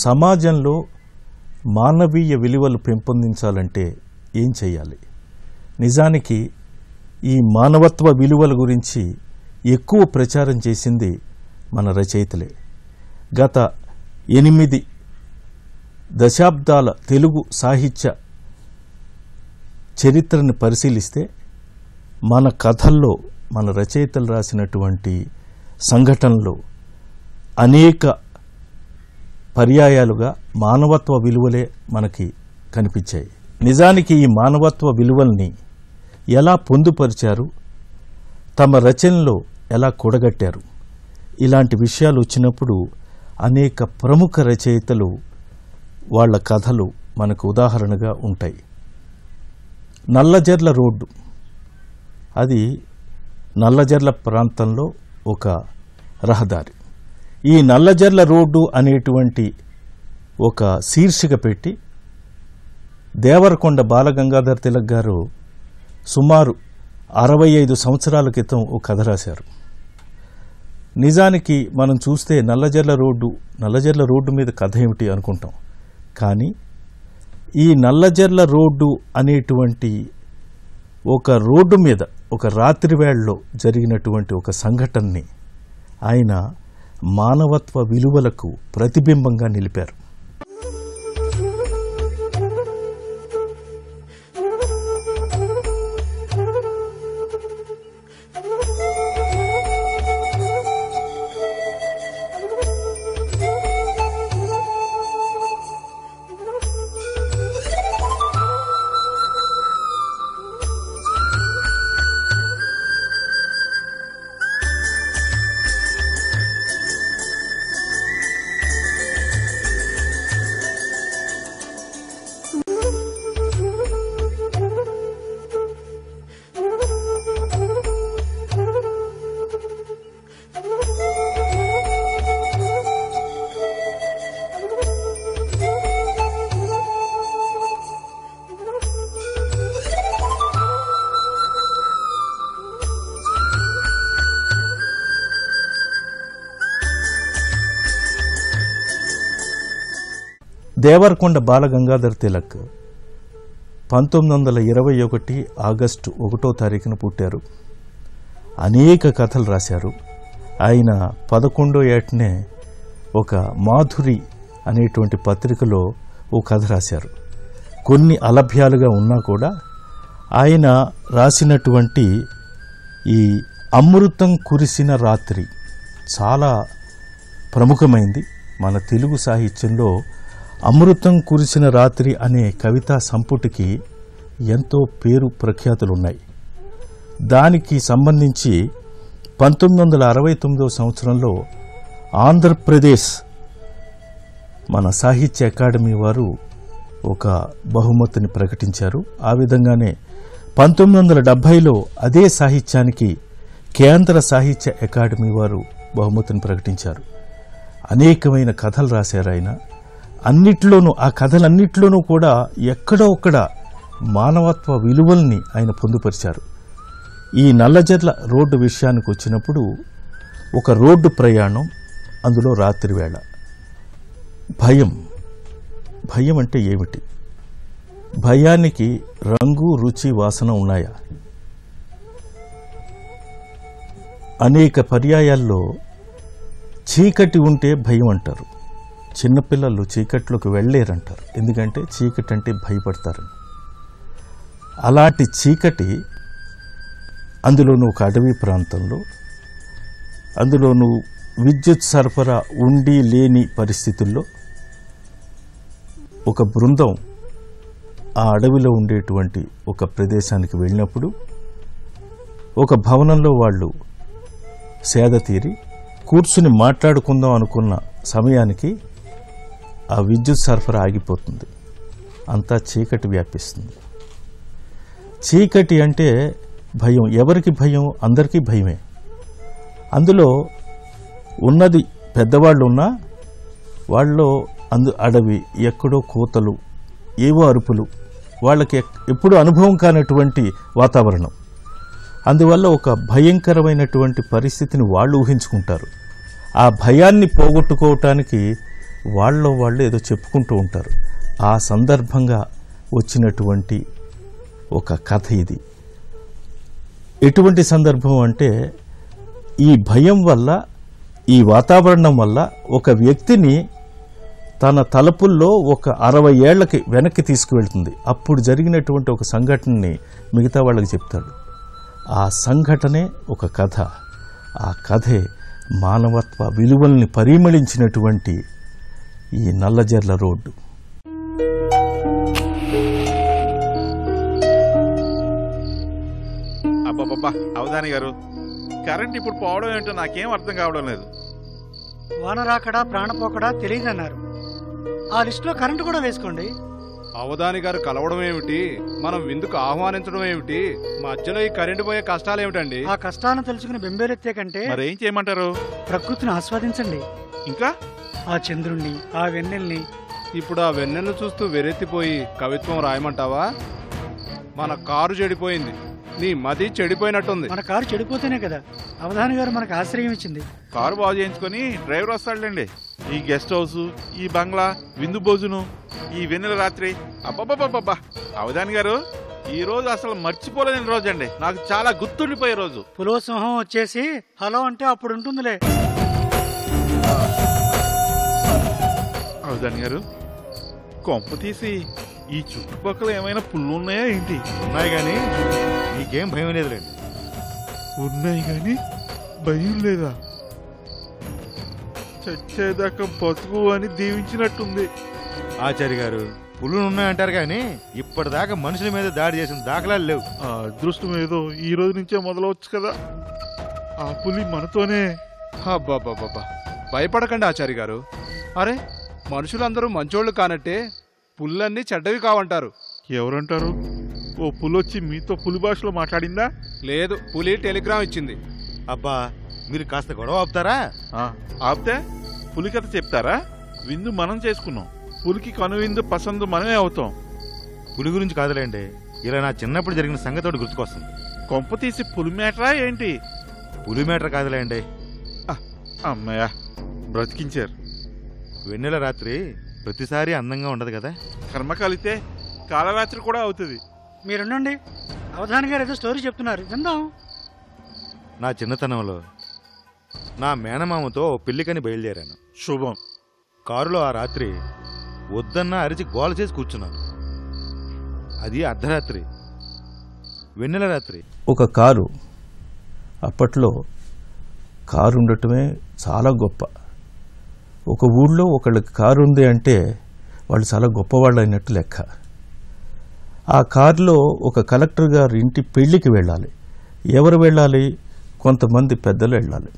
సమాజంలో మానవీయ విలువలు పెంపొందించాలంటే ఏం చేయాలి? నిజానికి ఈ మానవత్వ విలువల గురించి ఎక్కువ ప్రచారం చేసింది మన రచయితలే. గత 8 దశాబ్దాల తెలుగు సాహిత్య చరిత్రను పరిశీలిస్తే మన కథల్లో మన రచయితలు రాసినటువంటి సంఘటనలు అనేక పర్యాయాలుగా మానవత్వ విలువలే మనకి కనిపించాయి. నిజానికి ఈ మానవత్వ విలువల్ని ఎలా పొందుపరిచారు, తమ రచనలో ఎలా కూడగట్టారు, ఇలాంటి విషయాలు వచ్చినప్పుడు అనేక ప్రముఖ రచయితలు వాళ్ళ కథలు మనకు ఉదాహరణగా ఉంటాయి. నల్లజర్ల రోడ్డు, అది నల్లజర్ల ప్రాంతంలో ఒక రహదారి. ఈ నల్లజర్ల రోడ్డు అనేటువంటి ఒక శీర్షిక పెట్టి దేవరకొండ బాలగంగాధర్ తిలక్ గారు సుమారు 65 సంవత్సరాల క్రితం ఒక కథ రాశారు. నిజానికి మనం చూస్తే నల్లజర్ల రోడ్డు మీద కథ ఏమిటి అనుకుంటాం. కానీ ఈ నల్లజర్ల రోడ్డు అనేటువంటి ఒక రోడ్డు మీద ఒక రాత్రి వేళలో జరిగినటువంటి ఒక సంఘటనని ఆయన మానవత్వ విలువలకు ప్రతిబింబంగా నిలిపారు. దేవరకొండ బాలగంగాధర్ తిలక్ 1921 ఆగస్టు 1వ తారీఖున పుట్టారు. అనేక కథలు రాశారు. ఆయన 11వ ఏటనే ఒక మాధురి అనేటువంటి పత్రికలో ఓ కథ రాశారు. కొన్ని అలభ్యాలుగా ఉన్నా కూడా ఆయన రాసినటువంటి ఈ అమృతం కురిసిన రాత్రి చాలా ప్రముఖమైంది. మన తెలుగు సాహిత్యంలో అమృతం కురిసిన రాత్రి అనే కవితా సంపుటికి ఎంతో పేరు ప్రఖ్యాతులున్నాయి. దానికి సంబంధించి 1969 సంవత్సరంలో ఆంధ్రప్రదేశ్ మన సాహిత్య అకాడమీ వారు ఒక బహుమతిని ప్రకటించారు. ఆ విధంగానే 1970లో అదే సాహిత్యానికి కేంద్ర సాహిత్య అకాడమీ వారు బహుమతిని ప్రకటించారు. అనేకమైన కథలు రాశారు ఆయన. అన్నిట్లోనూ ఆ కథలన్నిట్లోనూ కూడా ఎక్కడో ఒక్కడ మానవత్వ విలువల్ని ఆయన పొందుపరిచారు. ఈ నల్లజర్ల రోడ్డు విషయానికి వచ్చినప్పుడు ఒక రోడ్డు ప్రయాణం, అందులో రాత్రి వేళ భయం అంటే ఏమిటి? భయానికి రంగు, రుచి, వాసన ఉన్నాయా? అనేక పర్యాయాల్లో చీకటి ఉంటే భయం అంటారు. చిన్నపిల్లలు చీకట్లోకి వెళ్ళలేరంటారు. ఎందుకంటే చీకటి అంటే భయపడతారు. అలాంటి చీకటి, అందులోనూ ఒక అడవి ప్రాంతంలో, అందులోనూ విద్యుత్ సరఫరా ఉండి లేని పరిస్థితుల్లో ఒక బృందం ఆ అడవిలో ఉండేటువంటి ఒక ప్రదేశానికి వెళ్ళినప్పుడు ఒక భవనంలో వాళ్ళు సేద తీరి కూర్చుని మాట్లాడుకుందాం అనుకున్న సమయానికి ఆ విద్యుత్ సరఫరా ఆగిపోతుంది. అంతా చీకటి వ్యాపిస్తుంది. చీకటి అంటే భయం. ఎవరికి భయం? అందరికీ భయమే. అందులో ఉన్నది పెద్దవాళ్ళు ఉన్నా వాళ్ళలో అడవి, ఎక్కడో కోతలు, ఏవో అరుపులు, వాళ్ళకి ఎప్పుడూ అనుభవం కానటువంటి వాతావరణం. అందువల్ల ఒక భయంకరమైనటువంటి పరిస్థితిని వాళ్ళు ఊహించుకుంటారు. ఆ భయాన్ని పోగొట్టుకోవటానికి వాళ్ళు ఏదో చెప్పుకుంటూ ఉంటారు. ఆ సందర్భంగా వచ్చినటువంటి ఒక కథ ఇది. ఎటువంటి సందర్భం అంటే, ఈ భయం వల్ల, ఈ వాతావరణం వల్ల ఒక వ్యక్తిని తన తలుపుల్లో ఒక 60 ఏళ్లకి వెనక్కి తీసుకువెళ్తుంది. అప్పుడు జరిగినటువంటి ఒక సంఘటనని మిగతా వాళ్ళకి చెప్తాడు. ఆ సంఘటనే ఒక కథ. ఆ కథే మానవత్వ విలువల్ని పరిమళించినటువంటి ఈ నల్లజర్ల రోడ్డు. అబ్బాబ్బా అవధాని గారు, కరెంట్ ఇప్పుడు పోవడం ఏంటో నాకేం అర్థం కావడం లేదు. వాన రాకడా ప్రాణపోకడా తెలియదన్నారు. ఆ లిస్టులో కరెంటు కూడా వేసుకోండి. అవధాని గారు కలవడం ఏమిటి, మనం విందుకు ఆహ్వానించడం ఏమిటి, మధ్యలో ఈ కరెంటు పోయే కష్టాలు ఏమిటండి? ఆ కష్టాలను తెలుసుకుని బెంబేలెత్తే కంటే మరేం చేయమంటారు? ప్రకృతిని ఆస్వాదించండి. ఇంకా ఆ చంద్రుణ్ణి, ఆ వెన్నెల్ని. ఇప్పుడు ఆ వెన్నెలను చూస్తూ వెరెత్తిపోయి కవిత్వం రాయమంటావా? మన కారు చెడిపోయింది, నీ మది చెడిపోయినట్టుంది. మన కారు చెడిపోతేనే కదా అవధాని గారు మనకు ఆశ్రయం ఇచ్చింది. కారు బాగు చేయించుకొని డ్రైవర్ వస్తాడులేండి. ఈ గెస్ట్ హౌస్, ఈ బంగ్లా, విందు భోజనం, ఈ వెన్నెల రాత్రి, అబ్బాబ్బాబ్బా అవధాని గారు, ఈ రోజు అసలు మర్చిపోలేని రోజు అండి. నాకు చాలా గుర్తుండిపోయే రోజు. పులోసింహం వచ్చేసి హలో అంటే అప్పుడు ఉంటుందిలే. అవధాని గారు, కొంప తీసి ఈ చుట్టుపక్కల ఏమైనా పుల్లు ఉన్నాయా ఏంటి? ఉన్నాయి గాని నీకేం భయం లేదులేండి. ఉన్నాయి గాని భయం లేదా? చచ్చేదాకా బతుకు అని దీవించినట్టుంది. ఆచార్య గారు, పులులు ఉన్నాయంటారు కానీ ఇప్పటిదాకా మనుషుల మీద దాడి చేసిన దాఖలాలు లేవు. ఆ అదృష్టం ఏదో ఈ రోజు నుంచే మొదలవచ్చు కదా. ఆ పులి మనతోనే. అబ్బాబ్బాబ్బా భయపడకండి ఆచార్య గారు. అరే, మనుషులందరూ మంచోళ్ళు కానట్టే పుల్లన్నీ చెడ్డవి కావంటారు. ఎవరంటారు? ఓ పులొచ్చి మీతో పులి భాషలో మాట్లాడిందా? లేదు, పులి టెలిగ్రామ్ ఇచ్చింది. అబ్బా, మీరు కాస్త గొడవ ఆపుతారా? ఆపితే పులి కథ చెప్తారా? విందు మనం చేసుకున్నాం, పులికి కనువిందు పసందు మనమే అవుతాం. పులి గురించి కాదులేండి, ఇలా నా చిన్నప్పుడు జరిగిన సంగతి ఒకటి గుర్తుకొస్తుంది. కొంప తీసి పులి మేటరా ఏంటి? పులి మేటర్ కాదులేండి. అమ్మయ్య, బ్రతికించారు. వెన్నెల రాత్రి ప్రతిసారి అందంగా ఉండదు కదా. కర్మ కలితే కాలరాత్రి కూడా అవుతుంది. మీరుండండి, అవధాని గారు ఏదో స్టోరీ చెప్తున్నారు, విందాం. నా చిన్నతనంలో నా మేనమామతో పెళ్లికని బయలుదేరాను. శుభం. కారులో ఆ రాత్రి వద్దన్నా అరిచి గోల చేసి కూర్చున్నాను. అది అర్ధరాత్రి, వెన్నెల రాత్రి. ఒక కారు, అప్పట్లో కారు ఉండటమే చాలా గొప్ప. ఒక ఊళ్ళో ఒకళ్ళకి కారు ఉంది అంటే వాళ్ళు చాలా గొప్పవాళ్ళు అయినట్టు లెక్క. ఆ కారులో ఒక కలెక్టర్ గారు ఇంటి పెళ్లికి వెళ్ళాలి. ఎవరు వెళ్ళాలి? కొంతమంది పెద్దలు వెళ్ళాలి.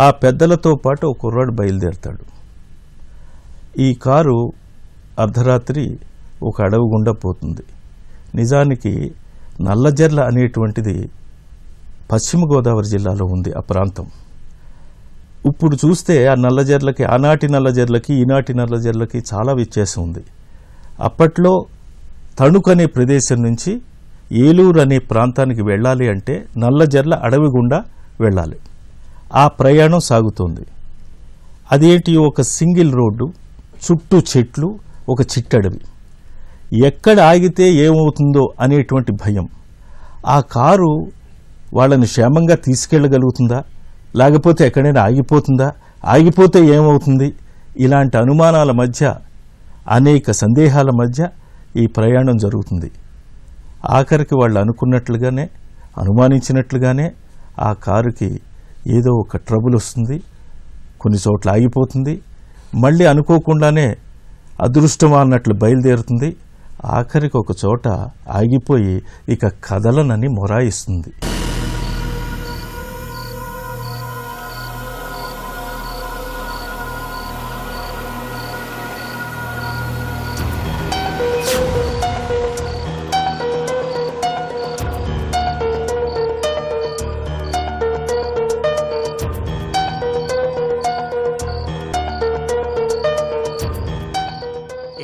ఆ పెద్దలతో పాటు ఒక కుర్రాడు బయలుదేరుతాడు. ఈ కారు అర్ధరాత్రి ఒక అడవి గుండా పోతుంది. నిజానికి నల్లజర్ల అనేటువంటిది పశ్చిమ గోదావరి జిల్లాలో ఉంది ఆ ప్రాంతం. ఇప్పుడు చూస్తే ఆ నల్లజర్లకి, ఆనాటి నల్లజర్లకి ఈనాటి నల్లజర్లకి చాలా వ్యత్యాసం ఉంది. అప్పట్లో తణుకు అనే ప్రదేశం నుంచి ఏలూరు అనే ప్రాంతానికి వెళ్ళాలి అంటే నల్లజర్ల అడవి గుండా వెళ్ళాలి. ఆ ప్రయాణం సాగుతోంది. అదేంటి, ఒక సింగిల్ రోడ్డు, చుట్టూ చెట్లు, ఒక చిట్టడవి. ఎక్కడ ఆగితే ఏమవుతుందో అనేటువంటి భయం. ఆ కారు వాళ్ళని క్షేమంగా తీసుకెళ్లగలుగుతుందా, లేకపోతే ఎక్కడైనా ఆగిపోతుందా, ఆగిపోతే ఏమవుతుంది, ఇలాంటి అనుమానాల మధ్య, అనేక సందేహాల మధ్య ఈ ప్రయాణం జరుగుతుంది. ఆఖరికి వాళ్ళు అనుకున్నట్లుగానే, అనుమానించినట్లుగానే ఆ కారుకి ఏదో ఒక ట్రబుల్ వస్తుంది. కొన్ని చోట్ల ఆగిపోతుంది, మళ్ళీ అనుకోకుండానే అదృష్టమా అన్నట్లు బయలుదేరుతుంది. ఆఖరికి ఒక చోట ఆగిపోయి ఇక కదలనని మొరాయిస్తుంది.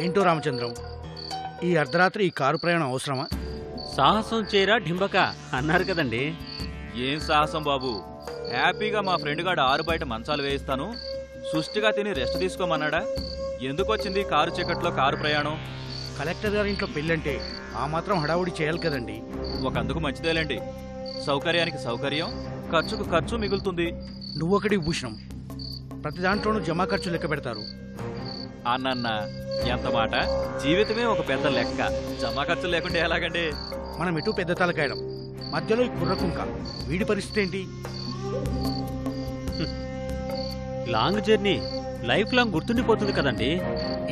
ఏంటో రామచంద్రం, ఈ అర్ధరాత్రి ఈ కారు ప్రయాణం అవసరమా? సాహసం చేరా డింబక అన్నారు కదండి. ఏం సాహసం బాబు, హ్యాపీగా మా ఫ్రెండ్ గాడు 6 బయట మంచాలు వేయిస్తాను, సుష్టిగా తిని రెస్ట్ తీసుకోమన్నాడా? ఎందుకు వచ్చింది కారు చీకట్లో కారు ప్రయాణం? కలెక్టర్ గారి ఇంట్లో పెళ్ళంటే ఆ మాత్రం హడావుడి చేయాలి కదండి. ఒకందుకు మంచిదేలేండి. సౌకర్యానికి సౌకర్యం, ఖర్చుకు ఖర్చు మిగులుతుంది. నువ్వొకటి భూషణం, ప్రతి దాంట్లోనూ జమా ఖర్చు లెక్క పెడతారు. అన్నన్న ఎంత మాట! జీవితమే ఒక పెద్ద లెక్క, జమా ఖర్చు లేకుండా ఎలాగండి? మనం ఎటు పెద్ద తలకాయడం, మధ్యలో ఈ కుర్రకుంక, వీడి పరిస్థితి ఏంటి? లాంగ్ జర్నీ లైఫ్ లాంగ్ గుర్తుండిపోతుంది కదండి.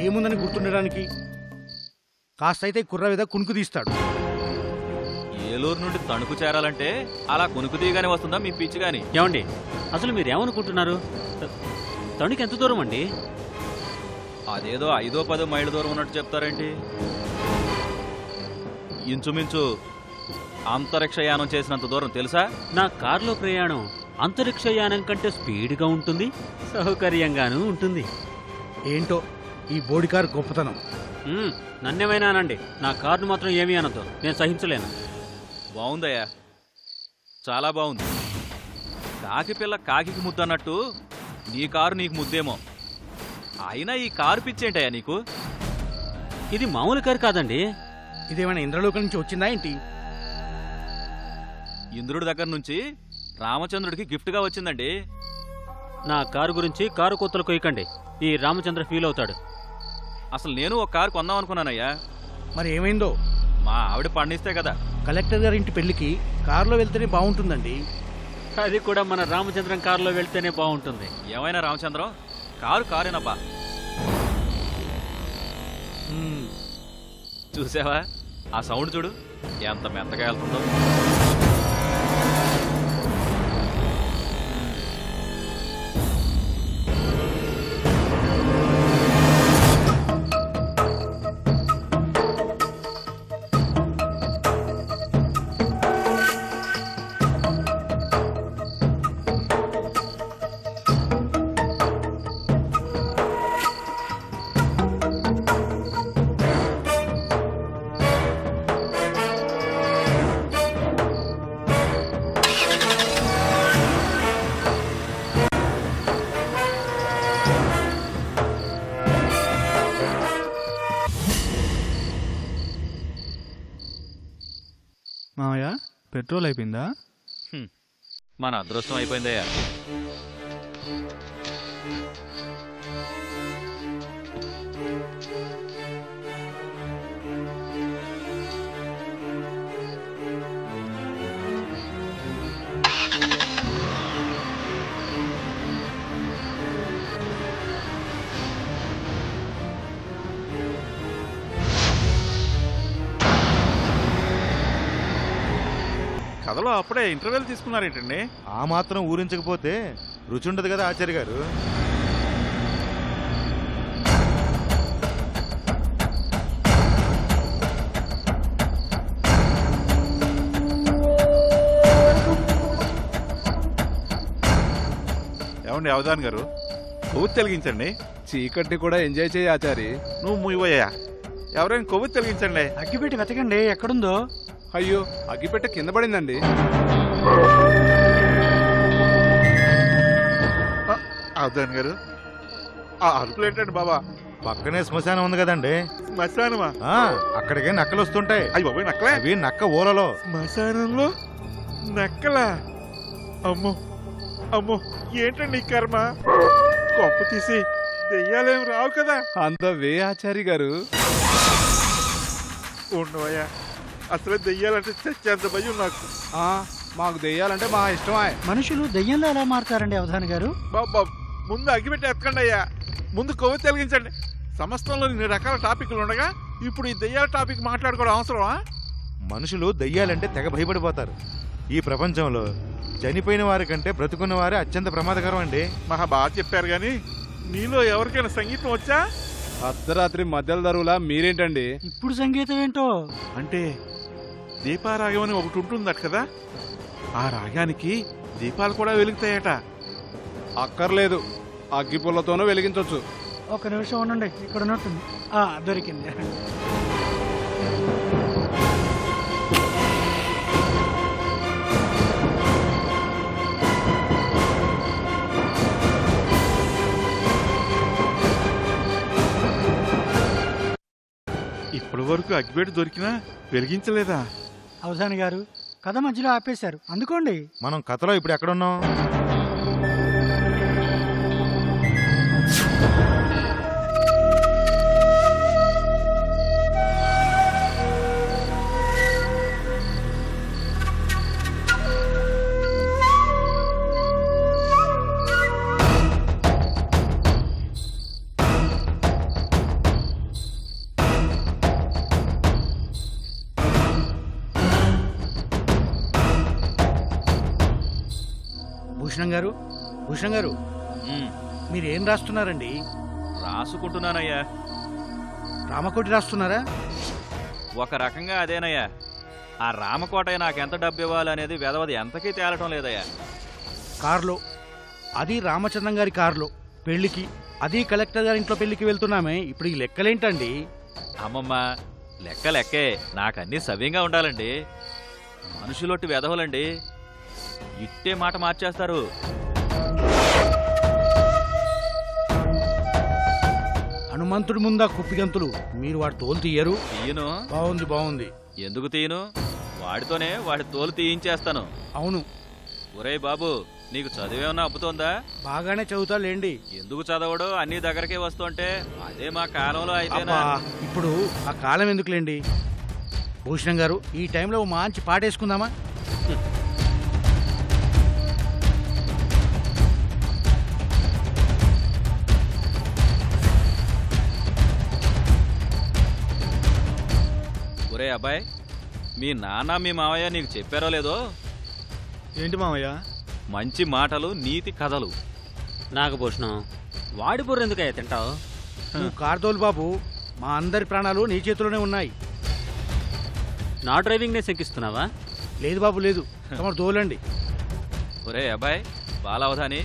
ఏముందని గుర్తుండడానికి? కాస్త అయితే కుర్ర మీద కునుకు తీస్తాడు. ఏలూరు నుండి తణుకు చేరాలంటే అలా కునుకు తీయగానే వస్తుందా మీ పిచ్చి గాని? ఏమండి, అసలు మీరేమనుకుంటున్నారు? తణుకు ఎంత దూరం అండి? అదేదో 5-10 మైళ్ళ దూరం ఉన్నట్టు చెప్తారేంటి? ఇంచుమించు అంతరిక్షయానం చేసినంత దూరం తెలుసా? నా కారులో ప్రయాణం అంతరిక్షయానం కంటే స్పీడ్గా ఉంటుంది, సౌకర్యంగానూ ఉంటుంది. ఏంటో ఈ బోడి కారు గొప్పతనం. నన్నేమైనా అనండి, నా కారును మాత్రం ఏమీ అనొద్దు, నేను సహించలేను. బాగుందయ్యా, చాలా బాగుంది. కాకి పిల్ల కాకికి ముద్దు అన్నట్టు నీ కారు నీకు ముద్దేమో. అయినా ఈ కారు పిచ్చేంటయ్యా నీకు? ఇది మామూలు కారు కాదండి. ఇదేమైనా ఇంద్రలోకం నుంచి వచ్చిందా ఏంటి? ఇంద్రుడి దగ్గర నుంచి రామచంద్రుడికి గిఫ్ట్గా వచ్చిందండి. నా కారు గురించి కారు కొత్తలు కొయ్యకండి, ఈ రామచంద్ర ఫీల్ అవుతాడు. అసలు నేను ఒక కారు కొందాం అనుకున్నానయ్యా. మరి ఏమైందో? మా ఆవిడ పండిస్తే కదా. కలెక్టర్ గారి ఇంటి పెళ్లికి కారులో వెళ్తేనే బాగుంటుందండి. అది కూడా మన రామచంద్రం కారులో వెళ్తేనే బాగుంటుంది. ఏమైనా రామచంద్రం, కారు కారేనబ్బా. చూసావా ఆ సౌండ్ చూడు, ఎంత మెత్తగా వెళ్తుందో. మామయ్య పెట్రోల్ అయిపోయిందా? మన అదృష్టం అయిపోయిందయ్యా. కథలో అప్పుడే ఇంటర్వెల్ తీసుకున్నారేంటండి? ఆ మాత్రం ఊరించకపోతే రుచి ఉండదు కదా ఆచార్య గారు. ఏమండి అవధాన్ గారు, కొవ్వు తెలిగించండి. చీకటి కూడా ఎంజాయ్ చేయి ఆచారి. నువ్వు ముయ్యా, ఎవరైనా కొవ్వు తెలిగించండి. అగ్గిపెట్టి వెతకండి, ఎక్కడుందో. అయ్యో, అగ్గిపెట్ట కింద పడిందండి. అవధాన్ గారు, ఆ అరుపులు ఏంటండి బాబా? పక్కనే శ్మశానం ఉంది కదండి. శ్మశానమా? అక్కడికే నక్కలు వస్తుంటాయి. అయ్యి బాబాయ్, నక్కలే? అవి నక్క ఊలలో. శ్మశానంలో నక్కలా? అమ్మో అమ్మో, ఏంటండి ఈ కర్మ? కొంప తీసి దెయ్యాలేం రావు కదా? అంత వే ఆచారి గారు. ఉండవయ్యా, అసలే దెయ్యాలంటే చచ్చేంత భయం నాకు. మాకు దెయ్యాలంటే మా ఇష్టమే. మనుషులు దెయ్యంలో ఎలా మారుతారండి అవధాన్ గారు? బాబు ముందు అగ్గిపెట్టి ఎత్తకండి అయ్యా, ముందు కొవ్వు తెలిగించండి. సమస్తంలో ఇన్ని రకాల టాపిక్లు ఉండగా ఇప్పుడు ఈ దెయ్యాల టాపిక్ మాట్లాడుకోవడం అవసరమా? మనుషులు దెయ్యాలంటే తెగ భయపడిపోతారు. ఈ ప్రపంచంలో చనిపోయిన వారి కంటే బ్రతుకున్న వారే అత్యంత ప్రమాదకరం అండి. మహా బాగా చెప్పారు, కానీ మీలో ఎవరికైనా సంగీతం వచ్చా? అర్ధరాత్రి మధ్యల దరువులా మీరేంటండి? ఇప్పుడు సంగీతం ఏంటో అంటే దీపారాగం అని ఒకటి ఉంటుందట కదా, ఆ రాగానికి దీపాలు కూడా వెలుగుతాయట. అక్కర్లేదు, అగ్గిపుల్లతోనూ వెలిగించవచ్చు. ఒక నిమిషం ఉండండి, ఇక్కడ ఉన్నట్టుంది. దొరికింది. అప్పటి వరకు అగ్గిపెట్టి దొరికినా వెలిగించలేదా? అవధాని గారు కథ మధ్యలో ఆపేశారు, అందుకోండి. మనం కథలో ఇప్పుడు ఎక్కడున్నాం? భూషణం గారు మీరేం రాస్తున్నారండి? రాసుకుంటున్నానయ్యా. రామకోటి రాస్తున్నారా? ఒక రకంగా అదేనయ్యా. ఆ రామకోటయ్య నాకెంత డబ్బు ఇవ్వాలనేది వెదవది ఎంతకీ తేలటం లేదయ్యా. కారులో, అది రామచంద్రం గారి కారులో పెళ్లికి, అది కలెక్టర్ గారి ఇంట్లో పెళ్లికి వెళ్తున్నామే. ఇప్పుడు ఈ లెక్కలేంటండి? అమ్మమ్మ, లెక్కే. నాకన్నీ సవ్యంగా ఉండాలండి. మనుషులొట్టి వెదవలండి, ఇట్టే మాట మార్చేస్తారు. హనుమంతుడి ముందా కుప్పిగంతులు, మీరు వాడి తోలు తీయరు? తీయను. బాగుంది. ఎందుకు తీయను? వాడితోనే వాడి తోలు తీయించేస్తాను. అవును. ఒరేయ్ బాబు, నీకు చదివేమన్నా అబ్బుతోందా? బాగానే చదువుతా లేండి. ఎందుకు చదవడు? అన్ని దగ్గరకే వస్తుంటే అదే మా కాలంలో అయితేనా? ఇప్పుడు ఆ కాలం ఎందుకులేండి. భూషణం గారు, ఈ టైంలో మంచి పాటేసుకుందామా? ఒరే అబ్బాయి, మీ నాన్న మీ మావయ్య నీకు చెప్పారో లేదో? ఏంటి మావయ్య? మంచి మాటలు, నీతి కథలు. నాగభూషణం, వాడి బుర్ర ఎందుకయ్యా తింటావు? నువ్వు కార్తోలు బాబు, మా అందరి ప్రాణాలు నీ చేతిలోనే ఉన్నాయి. నా డ్రైవింగ్ నే శంకిస్తున్నావా? లేదు బాబు, లేదు. తమరు దోలండి. ఒరే అబ్బాయి బాలవధాని,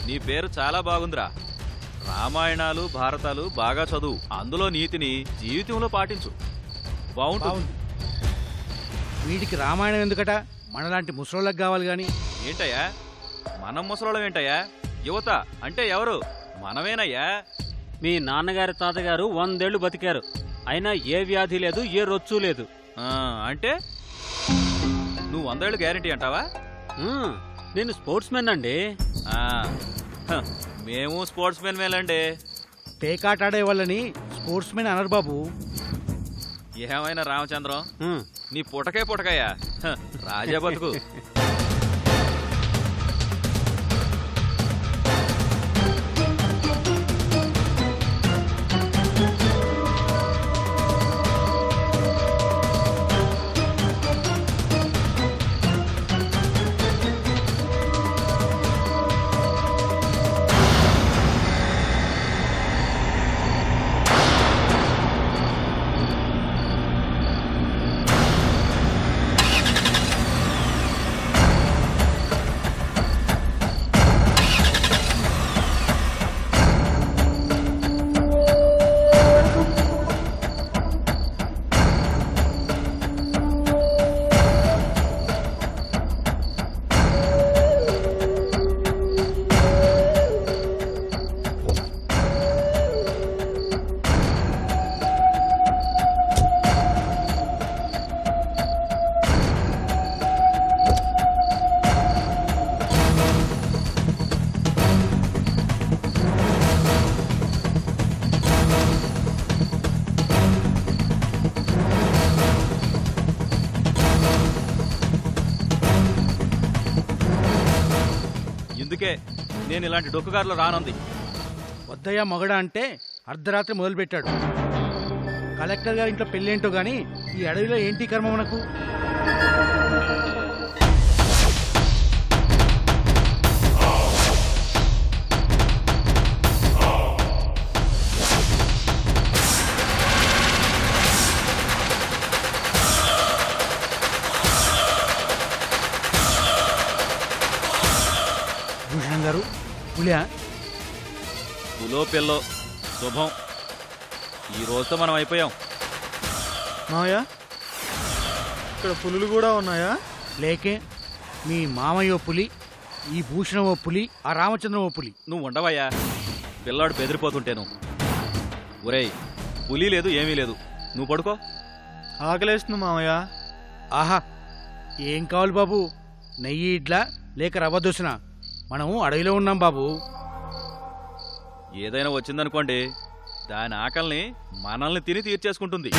నీ పేరు చాలా బాగుందిరా. రామాయణాలు భారతాలు బాగా చదువు, అందులో నీతిని జీవితంలో పాటించు. బాగుంటుంది. వీడికి రామాయణం ఎందుకట? మనలాంటి ముసలోళ్ళకి కావాలి గాని. ఏంటయ్యా మనం ముసలోళ్ళం ఏంటయ్యా? యువత అంటే ఎవరు? మనమేనయ్యా. మీ నాన్నగారి తాతగారు 100 ఏళ్లు బతికారు, అయినా ఏ వ్యాధి లేదు, ఏ రొచ్చు లేదు. అంటే నువ్వు 100 ఏళ్ళు గ్యారంటీ అంటావా? నేను స్పోర్ట్స్ మెన్ అండి. మేము స్పోర్ట్స్ మెన్ మేలండి. పేకాట ఆడే వాళ్ళని స్పోర్ట్స్ మెన్ అనరు బాబు. ఏమైనా రామచంద్రం, నీ పుటకయ్యా రాజా బతుకు. అందుకే నేను ఇలాంటి డొక్కుకారులో రానుంది. వద్దయ్యా మొగడ అంటే అర్ధరాత్రి మొదలుపెట్టాడు. కలెక్టర్ గారి ఇంట్లో పెళ్ళేంటో గాని ఈ అడవిలో ఏంటి కర్మ మనకు? భూషణం గారు, పులియా? పులో పిల్లో శుభం. ఈ రోజుతో మనం అయిపోయాం. మావయ్య, ఇక్కడ పులులు కూడా ఉన్నాయా? లేకే, మీ మామయ్య పులి, ఈ భూషణం ఓ పులి, ఆ రామచంద్రం ఓ పులి. నువ్వు ఉండవయ్యా, పిల్లాడు బెదిరిపోతుంటేను. ఒరేయ్, పులి లేదు ఏమీ లేదు, నువ్వు పడుకో. ఆకలేస్తుంది మామయ్య. ఆహా, ఏం కావాలి బాబు? నెయ్యి ఇడ్లా లేక రవ్వ దోశనా? మనం అడవిలో ఉన్నాం బాబు. ఏదైనా వచ్చిందనుకోండి, దాని ఆకలిని మనల్ని తిని తీర్చేసుకుంటుంది.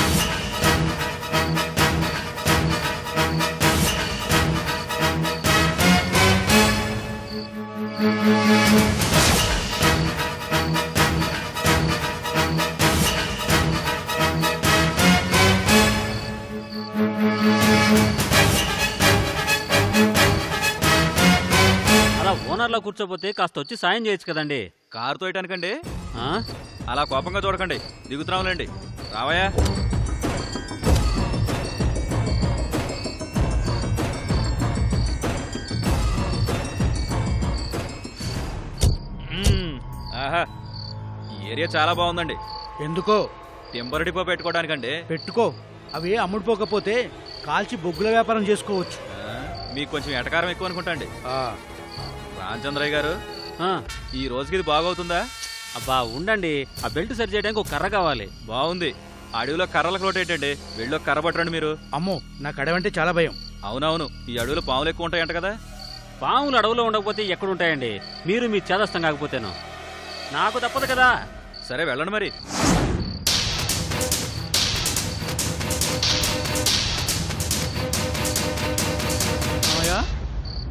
అలా ఓనర్లో కూర్చోపోతే కాస్త వచ్చి సాయం చేయొచ్చు కదండి. కారు తోయటానికండి? ఆ? అలా కోపంగా చూడకండి, దిగుతున్నాంలేండి. రావయ్యా. ఆహా, ఈ ఏరియా చాలా బాగుందండి. ఎందుకో? టింబర్ డిపో పెట్టుకోవడానికండి. పెట్టుకో. అవి అమ్ముడుపోకపోతే కాల్చి బొగ్గుల వ్యాపారం చేసుకోవచ్చు. మీకు కొంచెం ఎటకారం ఎక్కువ అనుకుంటా అండి. ఆ, రామచంద్రయ్య గారు, ఆ. ఈ రోజుకి ఇది బాగవుతుందా? అబ్బా ఉండండి, ఆ బెల్ట్ సరి చేయడానికి ఒక కర్ర కావాలి. బాగుంది. అడవిలో కర్రలకు లోటేటండి. వెళ్ళి కర్ర పట్టండి మీరు. అమ్మో, నాకు అడవంటే చాలా భయం. అవునవును, ఈ అడవిలో పాములు ఎక్కువ ఉంటాయంట కదా. పాములు అడవులో ఉండకపోతే ఎక్కడుంటాయండి? మీరు మీ చేదస్తం కాకపోతేను నాకు తప్పదు కదా. సరే వెళ్ళండి మరి. మామయ్య,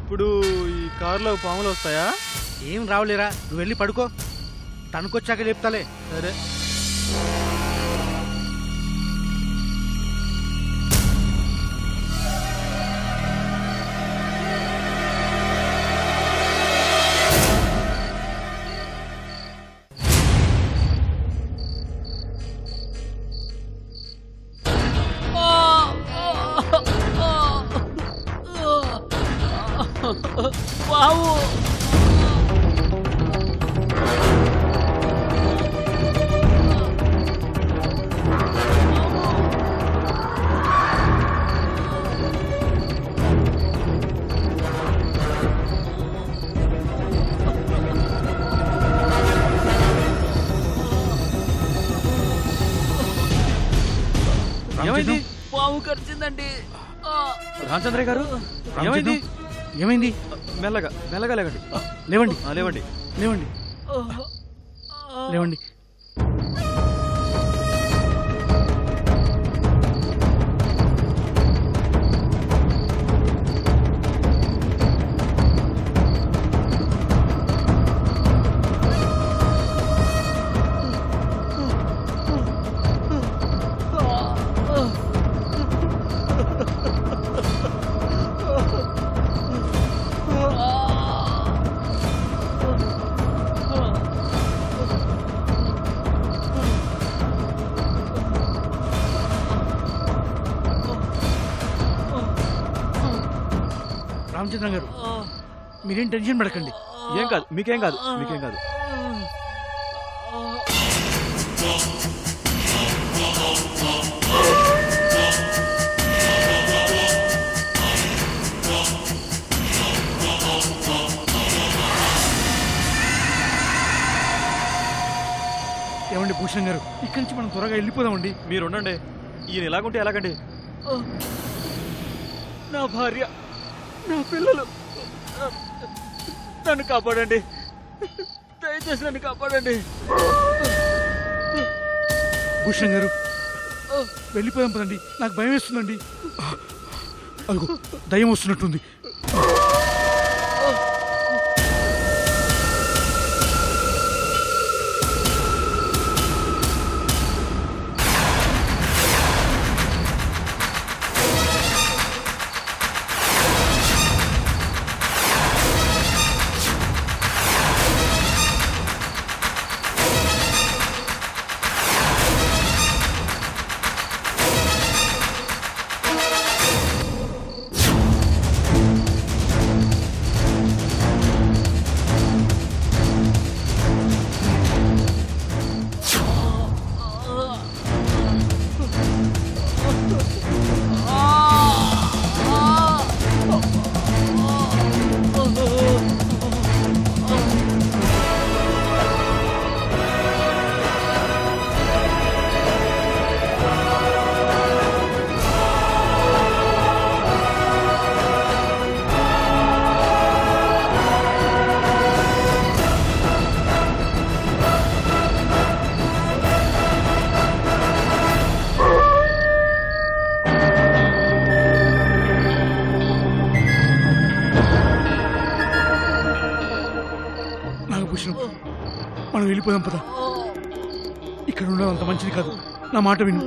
ఇప్పుడు ఈ కారులో పాములు వస్తాయా? ఏం రావులేరా, నువ్వు వెళ్ళి పడుకో. తనకొచ్చాక చెప్తాలే. సరే. వావు! ఏమైంది? పాము కరిచిందండి. రామచంద్రయ్య గారు, ఏమైంది? ఏమైంది? మెల్లగా మెల్లగా లేకండి. లేవండి, లేవండి. లేవండి, లేవండి. రామచంద్ర గారు, మీరేం టెన్షన్ పడకండి. ఏం కాదు, మీకేం కాదు, మీకేం కాదు. ఏమండి భూషణ్ గారు, ఇక్కడి నుంచి మనం త్వరగా వెళ్ళిపోదామండి. మీరు ఉండండి. ఈయన ఎలాగుంటే ఎలాగండి? నా భార్య, నా పిల్లలు, నన్ను కాపాడండి. దయచేసి నన్ను కాపాడండి. భూషణ్ గారు, వెళ్ళిపోదాం పదండి. నాకు భయం వేస్తుందండి. అదిగో దయ్యం వస్తున్నట్టుంది. వెళ్ళిపోదాం పద. ఇక్కడ ఉండడం అంత మంచిది కాదు. నా మాట విను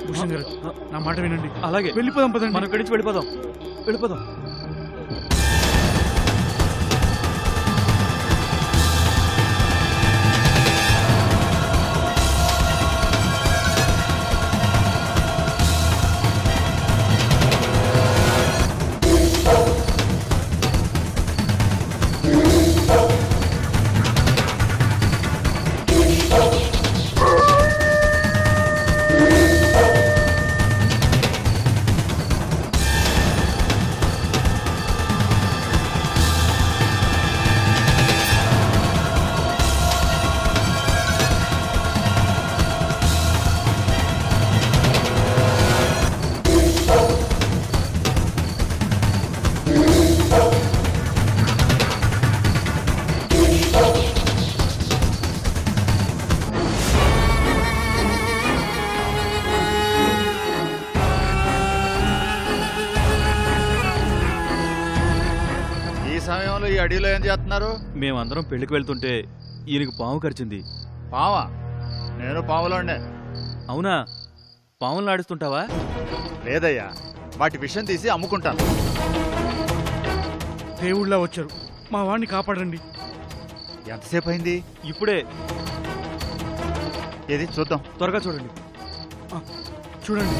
భూషణ్ గారు, నా మాట వినండి. అలాగే వెళ్ళిపోదాం పదండి. మనం ఇక్కడి నుంచి వెళ్ళిపోదాం. సమయంలో ఈ అడవిలో ఏం చేస్తున్నారు? మేమందరం పెళ్లికి వెళ్తుంటే ఈయనకు పాము కరిచింది. పావా? నేను పాములోనే. అవునా? పాములను ఆడిస్తుంటావా? లేదయ్యా, వాటి విషయం తీసి అమ్ముకుంటాను. దేవుళ్ళ వచ్చారు, మా వాడిని కాపాడండి. ఎంతసేపు అయింది? ఇప్పుడే. ఏది చూద్దాం. త్వరగా చూడండి. చూడండి.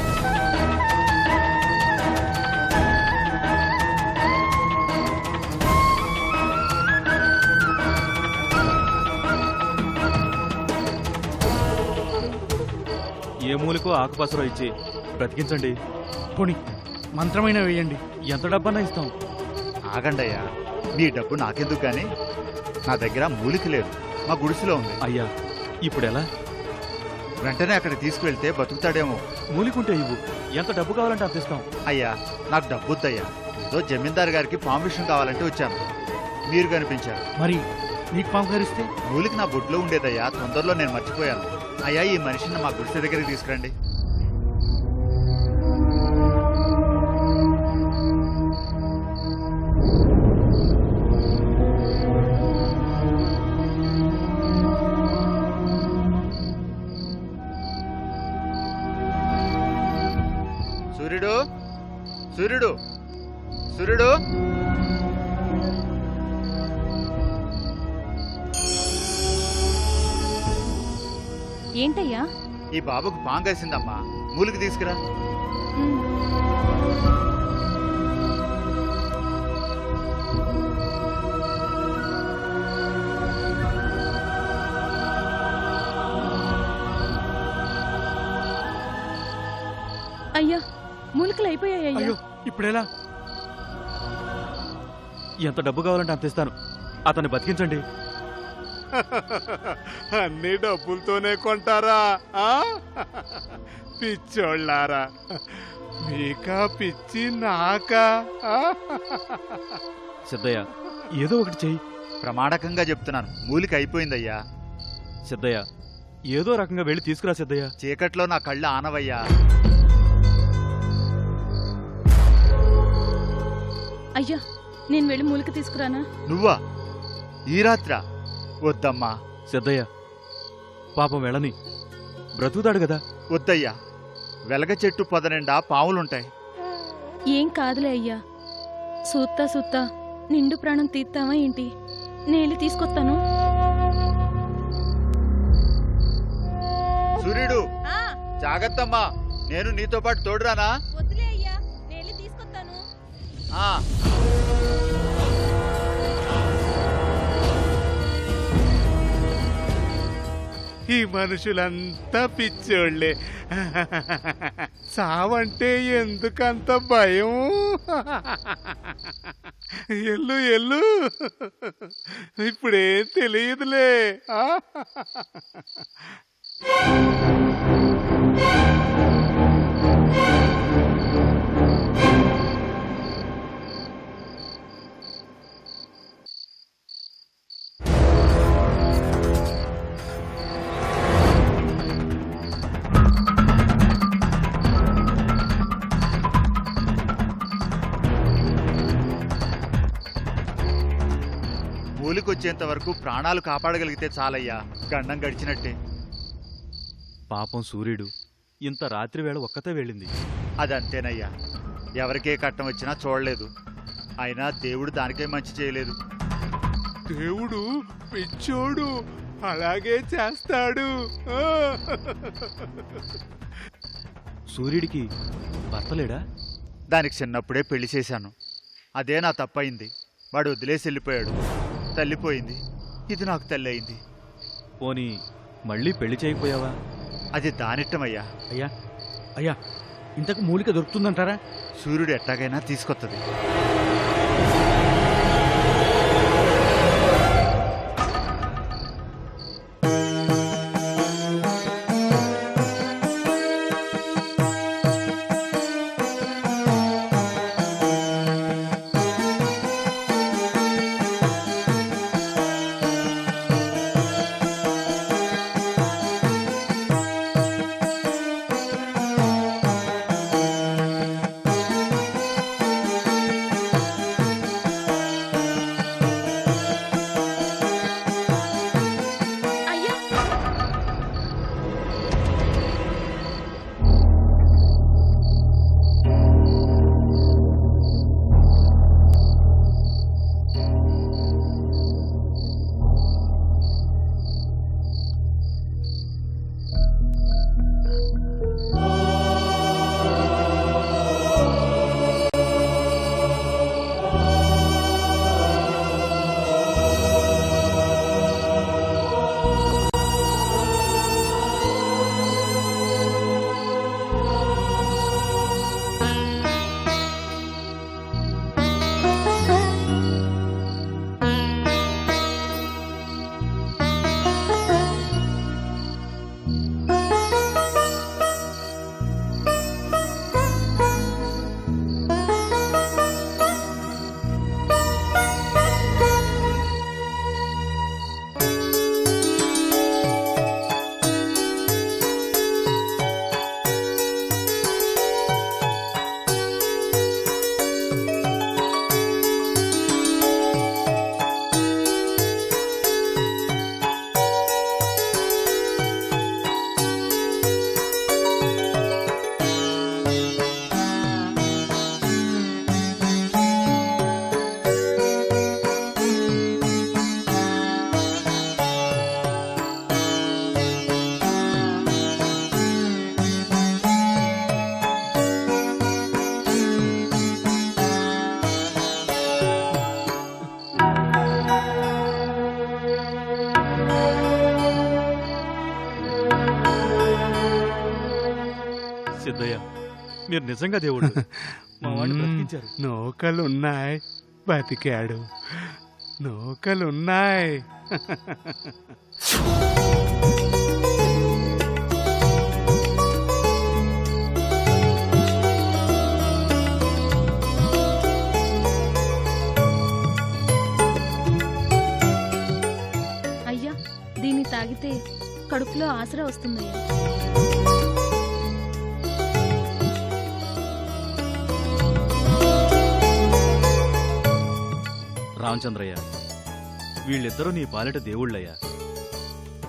ఏ మూలికో ఆకుపసరో ఇచ్చి బ్రతికించండి. పోనీ మంత్రమైన వేయండి. ఎంత డబ్బన్నా ఇస్తాం. ఆగండయ్యా, మీ డబ్బు నాకెందుకు గాని, నా దగ్గర మూలిక లేదు, మా గుడిసెలో ఉంది. అయ్యా, ఇప్పుడు ఎలా? వెంటనే అక్కడికి తీసుకువెళ్తే బతుకుతాడేమో. మూలికుంటే ఇవ్వు, ఎంత డబ్బు కావాలంటే అంత ఇస్తాం. అయ్యా, నాకు డబ్బు వద్దయ్యా. ఏదో జమీందారు గారికి పాము విషయం కావాలంటే వచ్చాను, మీరు కనిపించారు. మరి నీకు పాము కరిస్తే? మూలికి నా బొడ్లో ఉండేదయ్యా, తొందరలో నేను మర్చిపోయాను. అయ్యా, ఈ మనిషిని మా గుడిసె దగ్గరికి తీసుకురండి. సూర్యుడు, సూర్యుడు, సూర్యుడు. ఏంటయ్యా? ఈ బాబుకు పాము కలిసిందమ్మా, మూలికి తీసుకురా. అయ్యా, మూలికలు అయిపోయాయ్యా. ఇప్పుడెలా? ఎంత డబ్బు కావాలంటే అంత ఇస్తాను, అతన్ని బతికించండి. అన్ని డబ్బులతోనే కొంటారా? పిచ్చోళ్ళారా, మీకా పిచ్చి నాకా? సిద్ధయ్య, ఏదో ఒకటి చెయ్యి. ప్రమాణకంగా చెప్తున్నాను, మూలిక అయిపోయిందయ్యా. సిద్ధయ్య, ఏదో రకంగా వెళ్ళి తీసుకురా సిద్ధయ్య. చీకట్లో నా కళ్ళు ఆనవయ్యా. అయ్యా, నేను వెళ్ళి మూలిక తీసుకురానా? నువ్వా? ఈ రాత్రా? వద్దమ్మా. సిద్ధయ్య, పాపం వెళ్ళని, బ్రతుకుతాడు కదా. వద్దయ్యా, వెలగ చెట్టు పొదనిండా పాములుంటాయి. ఏం కాదులే అయ్యా, సూత్తా సూత్తా నిండు ప్రాణం తీస్తావా ఏంటి? నేను తీసుకొస్తాను. సూర్యుడు, జాగ్రత్తమ్మా, నేను నీతో పాటు తోడురానా? వద్దులే అయ్యా, నేను తీసుకొస్తాను. ఈ మనుషులంతా పిచ్చోళ్లే. చావంటే ఎందుకంత భయం? ఎల్లు ఎల్లు, ఇప్పుడేం తెలియదులే. వచ్చేంత వరకు ప్రాణాలు కాపాడగలిగితే చాలయ్యా, గండం గడిచినట్టే. పాపం సూర్యుడు ఇంత రాత్రి వేళ ఒక్కతే వెళ్ళింది. అదంతేనయ్యా, ఎవరికే కట్టం వచ్చినా చూడలేదు. అయినా దేవుడు దానికే మంచి చేయలేదు. దేవుడు పిచ్చోడు, అలాగే చేస్తాడు. సూర్యుడికి భర్తలేడా? దానికి చిన్నప్పుడే పెళ్లి చేశాను. అదే నా తప్పయింది. వాడు వదిలేసి వెళ్ళిపోయాడు. తల్లిపోయింది, ఇది నాకు తల్లి అయింది. పోనీ మళ్ళీ పెళ్లి చేయకపోయావా? అది దానిట్టమయ్యా. అయ్యా అయ్యా, ఇంతకు మూలిక దొరుకుతుందంటారా? సూర్యుడు ఎట్టాగైనా తీసుకొత్తది. సిద్ధయ్య, మీరు నిజంగా దేవుడు. మా వాడిని బ్రతికించారు. నౌకలున్నాయి, బతికాడు. నౌకలున్నాయి. అయ్యా, దీన్ని తాగితే కడుపులో ఆసరా వస్తుందయ్యా. రామచంద్రయ్య, వీళ్ళిద్దరూ నీ పాలిట దేవుళ్ళయ్యా.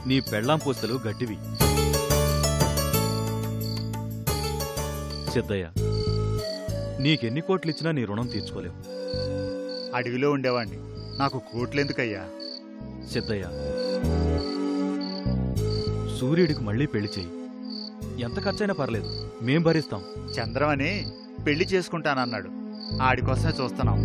నీ పెళ్ళాం పూస్తలు గడ్డివి. సిద్ధయ్య, నీకెన్ని కోట్లిచ్చినా నీ రుణం తీర్చుకోలేవు. అడవిలో ఉండేవాణ్ణి, నాకు కోట్లెందుకయ్యా? సిద్ధయ్య, సూర్యుడికి మళ్ళీ పెళ్లి చెయ్యి. ఎంత ఖర్చైనా పర్లేదు, మేం భరిస్తాం. చంద్రమని పెళ్లి చేసుకుంటానన్నాడు. ఆడికోసమే చూస్తున్నాం.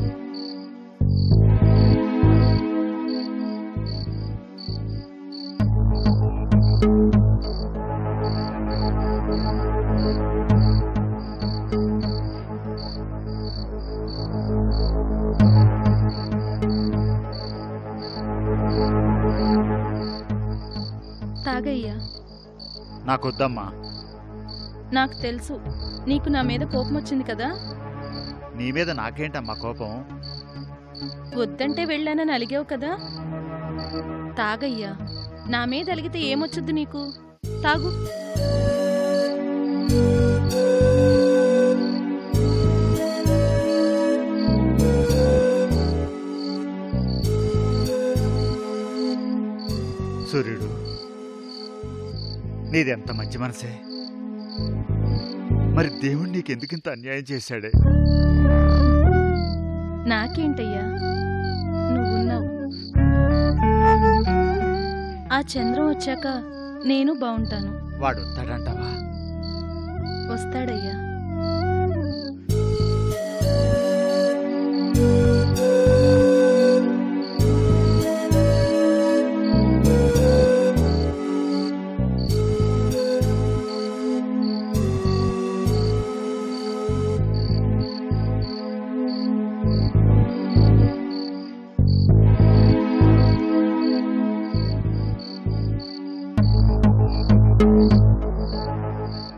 తాగయ్యా. నాకొద్దమ్మా. నాకు తెలుసు, నీకు నా మీద కోపం వచ్చింది కదా. నీ మీద నాకేంటమ్మా కోపం? వద్దంటే వెళ్ళానని అలిగావు కదా. తాగయ్యా, నా మీద అలిగితే ఏమొచ్చుద్దు నీకు? తాగు. నీదెంత మంచి మనసే. మరి దేవుడు నీకెందుకింత అన్యాయం చేశాడే? నాకేంటయ్యా, నువ్వున్నావు. ఆ చంద్రం వచ్చాక నేను బాగుంటాను. వాడు వస్తాడంటావా? వస్తాడయ్యా.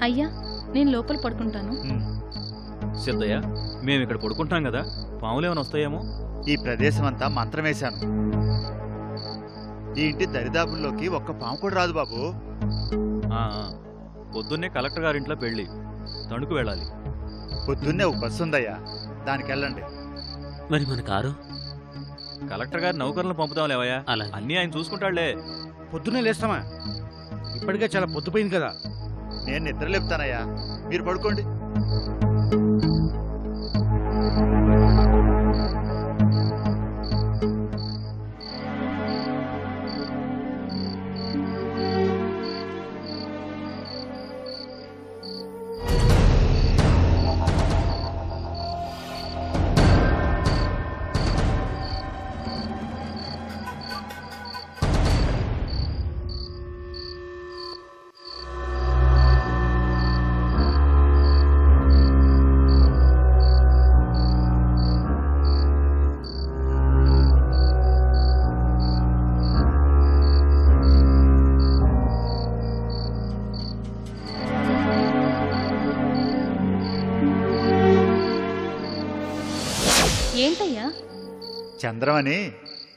అయ్యా, నేను లోపల పడుకుంటాను. సిద్ధయ్య, మేము ఇక్కడ పడుకుంటాం కదా, పాములేమైనా వస్తాయేమో. ఈ ప్రదేశం అంతా మంత్రం వేశాను. ఈ ఇంటి దరిదాపుల్లోకి ఒక్క పాము కూడా రాదు బాబు. పొద్దున్నే కలెక్టర్ గారింట్లో పెళ్ళి, తణుకు వెళ్ళాలి. పొద్దున్నే ఒక బస్సు ఉందయ్యా, దానికి వెళ్ళండి. మరి మన కారు? కలెక్టర్ గారి నౌకర్లను పంపుతాం లేవయ్యా, అన్నీ ఆయన చూసుకుంటాడులే. పొద్దున్నే లేస్తామా? ఇప్పటికే చాలా పొద్దుపోయింది కదా. నేను నిద్ర లేపుతానయ్యా, మీరు పడుకోండి. ఏంటయ్యా? చంద్రమని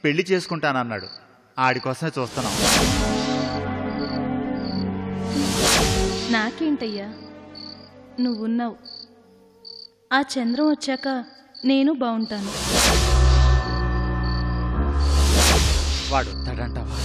పెళ్లి చేసుకుంటానన్నాడు, ఆడికోసమే చూస్తున్నాం. నాకేంటయ్యా, నువ్వున్నావు. ఆ చంద్రం వచ్చాక నేను బాగుంటాను. వాడు వస్తాడంటావా?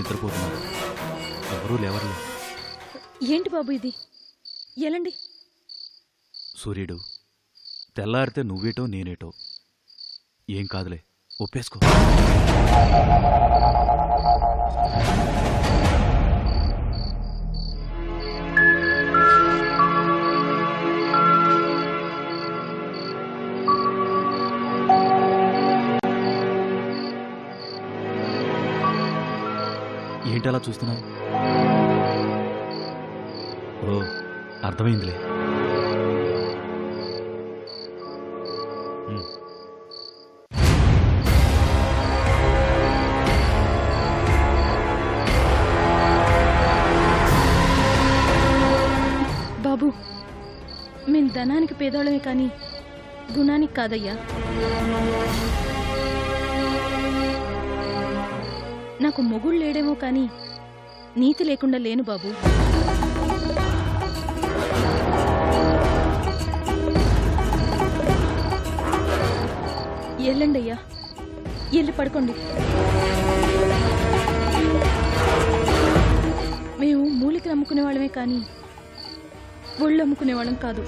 నిద్రపోతున్నారు. ఎవరూ లేవర్లే. ఏంటి బాబు ఇది? ఎలండి. సూర్యుడు, తెల్లారితే నువ్వేటో నేనేటో. ఏం కాదులే, ఒప్పేసుకో. ఏంటలా చూస్తున్నావు? ఓ, అర్థమైందిలే. బాబు, మేము ధనానికి పేదోళ్ళమే కానీ గుణానికి కాదయ్యా. నాకు మొగుళ్ళు లేడేమో కానీ నీతి లేకుండా లేను బాబు. ఎల్లండి అయ్యా, ఎల్లి పడుకోండి. మేము మూలికలు అమ్ముకునే వాళ్ళమే కానీ ఒళ్ళు అమ్ముకునేవాళ్ళం కాదు.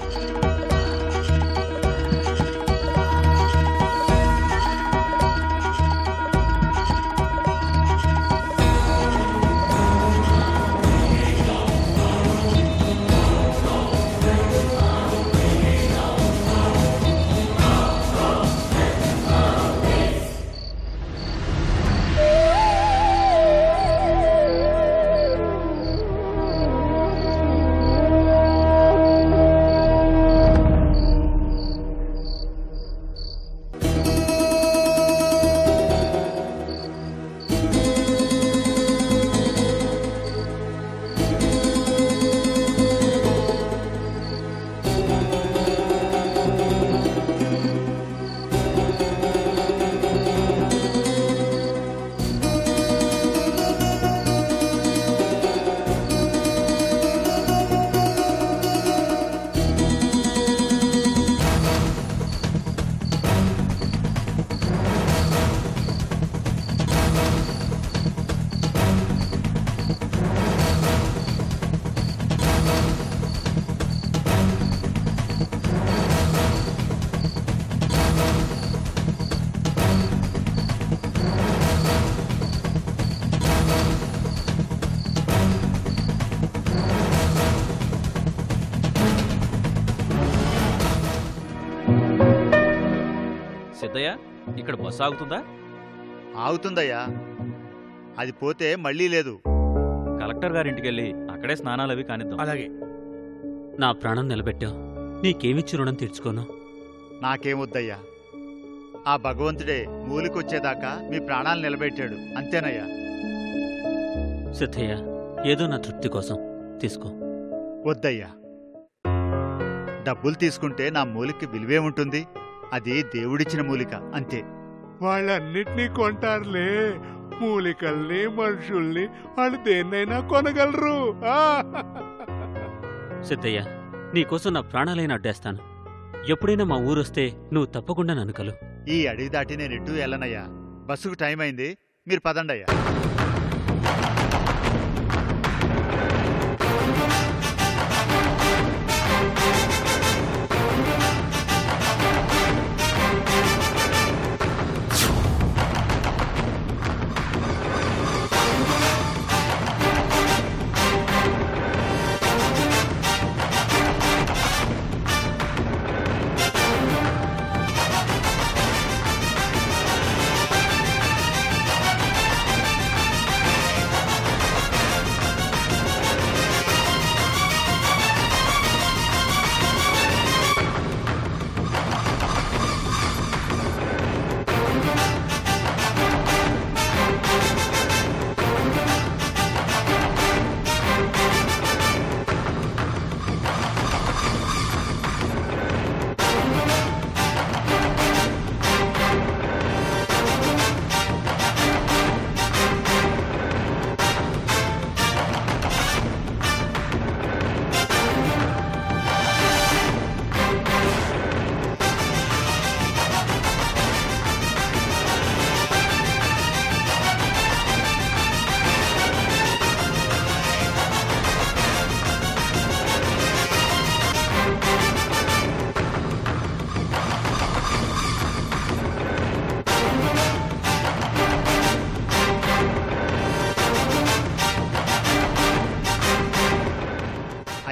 సిద్ధయ్య, ఇక్కడ బస్సు ఆగుతుందా? ఆగుతుందయ్యా. అది పోతే మళ్ళీ లేదు. కలెక్టర్ గారింటికెళ్ళి అక్కడే స్నానాలవి కానిద్దాం. అలాగే. నా ప్రాణం నిలబెట్టావు, నీకేమిచ్చి రుణం తీర్చుకోను. నాకేమొద్దయ్యా. ఆ భగవంతుడే మూలికొచ్చేదాకా మీ ప్రాణాలు నిలబెట్టాడు, అంతేనయ్యా. సిద్ధయ్య, ఏదో నా తృప్తి కోసం తీసుకో. వద్దయ్యా. డబ్బులు తీసుకుంటే నా మూలికి విలువేముంటుంది? అది దేవుడిచ్చిన మూలిక, అంతే. వాళ్ళన్నిటినీ కొంటారులే, మూలికల్ని మనుషుల్ని. వాళ్ళు దేన్నైనా కొనగలరు. సిద్ధయ్య, నీకోసం నా ప్రాణాలైనా అడ్డేస్తాను. ఎప్పుడైనా మా ఊరొస్తే నువ్వు తప్పకుండా నన్ను కలు. ఈ అడవి దాటి నేను ఎటు వెళ్ళనయ్యా. బస్సుకు టైం అయింది, మీరు పదండయ్యా.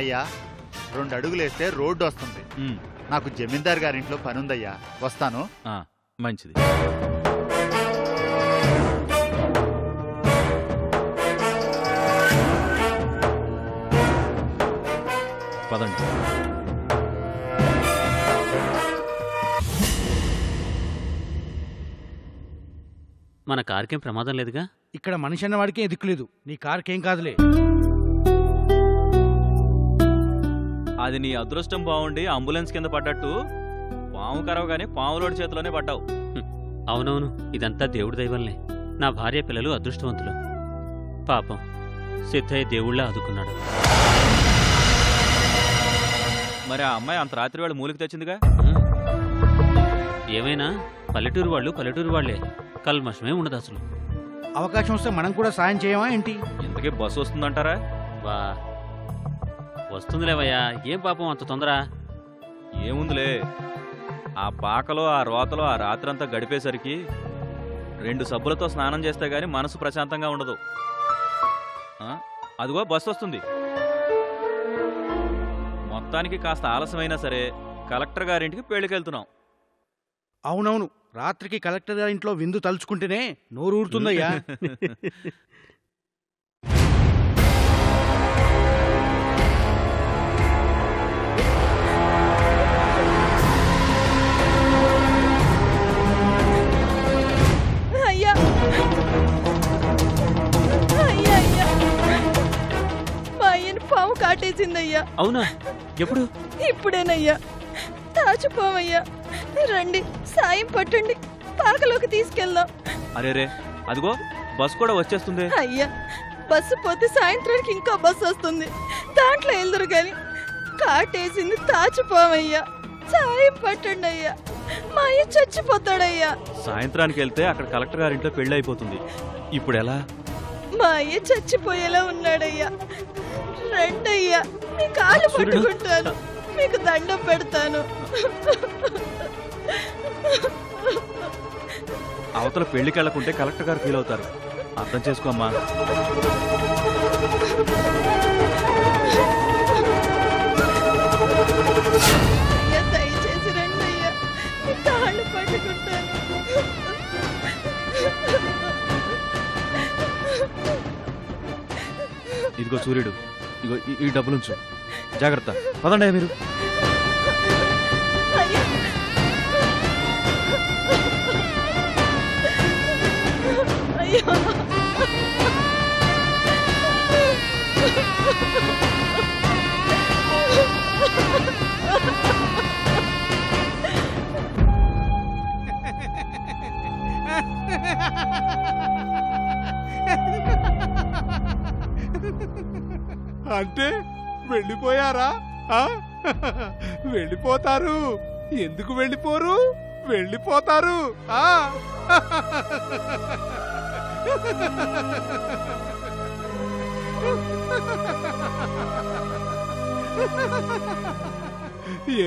అయ్యా 2 అడుగులేస్తే రోడ్డు వస్తుంది. నాకు జమీందార్ గారింట్లో పనుందయ్యా, వస్తాను. మంచిది. పదండి. మన కారుకేం ప్రమాదం లేదుగా? ఇక్కడ మనిషి అన్న వాడికే దిక్కులేదు. నీ కారుకేం కాదులే. అది నీ అదృష్టం బాగుండి అంబులెన్స్ కింద పడ్డట్టు పాము కరవగానే పాములోడి చేతిలోనే పడ్డావు. అవునవును, ఇదంతా దేవుడి దైవల్నే. నా భార్య పిల్లలు అదృష్టవంతులు. పాపం సిద్ధయ్య దేవుళ్ళ ఆదుకున్నాడు. మరి ఆ అమ్మాయి అంత రాత్రి వేళ మూలికి తెచ్చిందిగా? ఏమైనా పల్లెటూరు వాళ్ళు పల్లెటూరు వాళ్లే, కల్మషమే ఉండదు అసలు. అవకాశం వస్తే మనం కూడా సాయం చేయమా ఏంటి? ఇంతకీ బస్సు వస్తుందంటారా? వా వస్తుందిలేవయ్యా, ఏం పాపం అంత తొందర? ఏముందిలే, ఆ పాకలో ఆ రోతలో ఆ రాత్రంతా గడిపేసరికి 2 సబ్బులతో స్నానం చేస్తే గాని మనసు ప్రశాంతంగా ఉండదు. అదిగో బస్సు వస్తుంది. మొత్తానికి కాస్త ఆలస్యమైనా సరే కలెక్టర్ గారింటికి పెళ్లికెళ్తున్నాం. అవునవును, రాత్రికి కలెక్టర్ గారి ఇంట్లో విందు తలుచుకుంటేనే నోరు ఊరుతుందయ్యా. అయ్యా అయ్యా అయ్యా, మా అయ్యని పాము కాటేసిందయ్యా. అవునా? ఎప్పుడు? ఇప్పుడేనయ్యా. తాచుపోవయ్యా, రండి సాయం పట్టండి, పాకలోకి తీసుకెళ్దాం. అరేరే, అదిగో బస్ కూడా వచ్చేస్తుంది. అయ్యా, బస్సు పోతే సాయంత్రానికి ఇంకో బస్సు వస్తుంది, దాంట్లో వెళ్దురు గాని. కాటేసింది తాచుపోవయ్యా, సాయం పట్టండి అయ్యా, మా అయ్య చచ్చిపోతాడయ్యా. సాయంత్రానికి వెళ్తే అక్కడ కలెక్టర్ గారింట్లో పెళ్లి అయిపోతుంది. ఇప్పుడు ఎలా? మా అయ్య చచ్చిపోయేలా ఉన్నాడయ్యా. రండయ్యా, మీ కాళ్ళు పట్టుకుంటాను, మీకు దండం పెడతాను. అవతల పెళ్లికి వెళ్లకుంటే కలెక్టర్ గారు ఫీల్ అవుతారు, అర్థం చేసుకోమ్మా. అయ్యా, దయచేసి రండి అయ్యా, మీ కాళ్ళు పట్టుకుంటాను. ఇదిగో సూర్యుడు, ఇగో ఈ డబ్బులుంచు, జాగ్రత్త. పదండి మీరు. అయ్యో, అంటే వెళ్ళిపోయారా? వెళ్ళిపోతారు. ఎందుకు వెళ్ళిపోరు? వెళ్ళిపోతారు.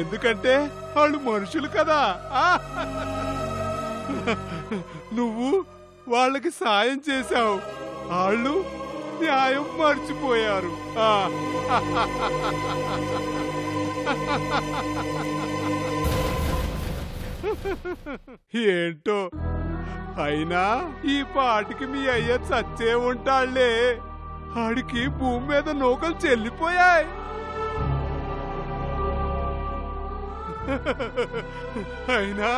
ఎందుకంటే వాళ్ళు మనుషులు కదా. నువ్వు వాళ్ళకి సాయం చేశావు, వాళ్ళు న్యాయం మర్చిపోయారు. ఏంటో అయినా ఈ పాటికి మీ అయ్య చచ్చే ఉంటాళ్లే. ఆడికి భూమి మీద నూకలు చెల్లిపోయాయి. అయినా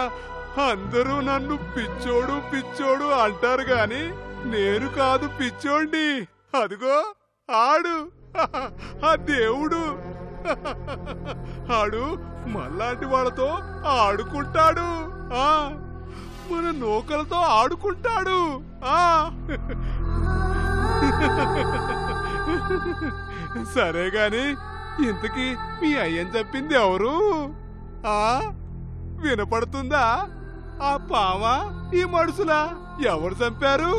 అందరూ నన్ను పిచ్చోడు పిచ్చోడు అంటారు గాని నేను కాదు పిచ్చోండి. అదిగో ఆడు, ఆ దేవుడు. ఆడు మళ్ళాంటి వాళ్ళతో ఆడుకుంటాడు, మన నూకలతో ఆడుకుంటాడు. సరే గాని ఇంతకీ మీ అయ్యని చెప్పింది ఎవరు? వినపడుతుందా? ఆ పావా ఈ మనుషులా? ఎవరు చంపారు?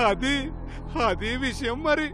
అది అది విషయం మరి.